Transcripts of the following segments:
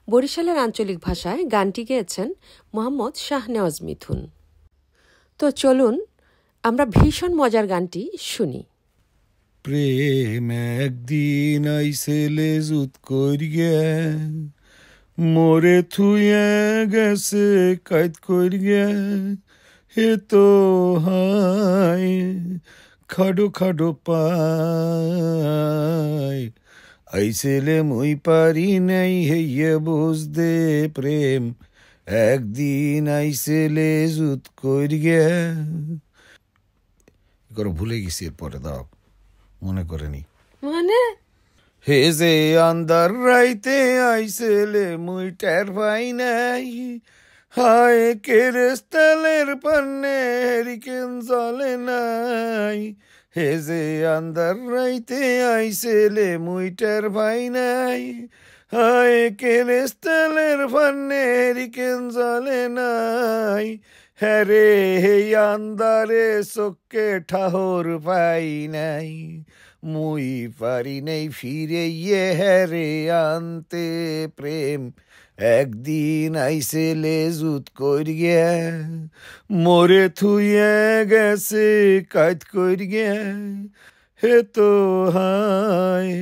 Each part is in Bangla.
বরিশালের আঞ্চলিক ভাষায় গানটি গেয়েছেন মোহাম্মদ শাহনেওয়াজ মিথুন। তো চলুন আমরা ভীষণ মজার গানটি শুনি। প্রেম একদিন আইসেলে জুত করিয়া মোরে থুয়ে গেছে কাইত করিয়া হে তো হায় খাডো খাডো পায় আইসেলে মুই পারি নাই হেয়ে বুঝদে প্রেম একদিন আইসেলে জুত করিয়া ভুলে গেছি এরপরে দাও মনে করেনি মানে হে যে আন্দার রাইতে আইসেলে মুই টের পাই নাই হায় কেরেস্তালের পান্নে হেরিকেন জ্বলে নাই হে যে আন্দার রাইতে আইসেলে মুই টের পাই নাই হায় কেরেস্তালের পান্নে হেরিকেন জ্বলে নাই হ্যারে হে আন্দারে চোখে ঠাহর পাই নাই মুই পারি নাই ফিরে ইয়ে হ্যারে আনতে প্রেম একদিন আইসেলে জুত করিয়া মোরে থুয়ে গেছে কাজ করিয়া হে তো হায়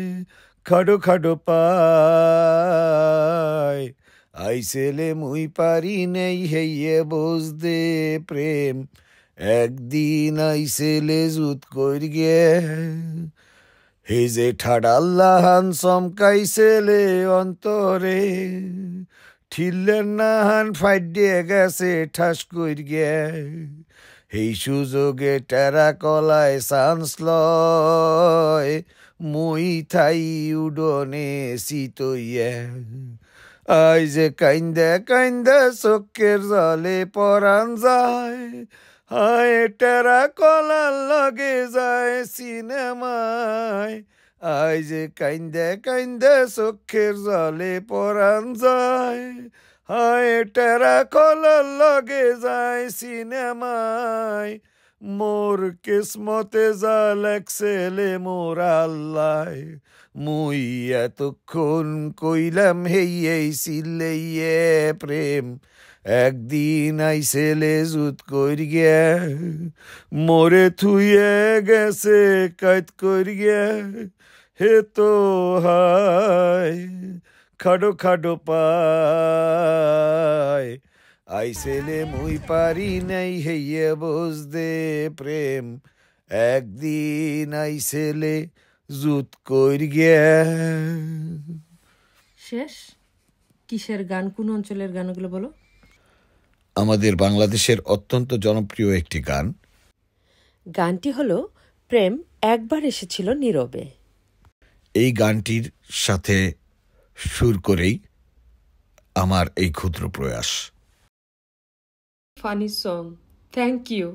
খাডো খাডো পায় আইসেলে মুই পারি নেই হেয়ে বুঝদে প্রেম একদিন আইসেলে জুত করিয়া হে যে ঠাডাল্লাহান চমকাইছেলে অন্তরে ঠিলের নাহান ফাইডে গেছে ঠাস করিয়া এই সুযোগে টেরা কলায় চান্স লয় মুই থাই উডনে চিতইয়া আই যে কাইন্দে কাইন্দে চোখের জলে পরাণ যায় হায় টেরা কলার লগে যায় সিনেমায় আই যে কাইন্দে কাইন্দে চোখের জলে পরাণ যায় হায় টেরা কলার লগে যায় সিনেমায় মোর কিসমতে যা লেখছেলে মোর আল্লাহ মুই এতক্ষণ কইলাম হেই সিলেইয়ে প্রেম একদিন আইসেলে জুত করিয়া মোরে থুয়ে গেছে কাজ করিয়া হে তো হায় খাডো খাডো পায় আইসেলে মুই পারি নাই হেয়ে বুঝদে প্রেম একদিন আইসেলে জুত করিয়া। শেষ? কিসের গান, কোন অঞ্চলের গানগুলো বলো? আমাদের বাংলাদেশের অত্যন্ত জনপ্রিয় একটি গান। গানটি হলো প্রেম একবার এসেছিল নীরবে। এই গানটির সাথে সুর করেই আমার এই ক্ষুদ্র প্রয়াস। Funny song, thank you.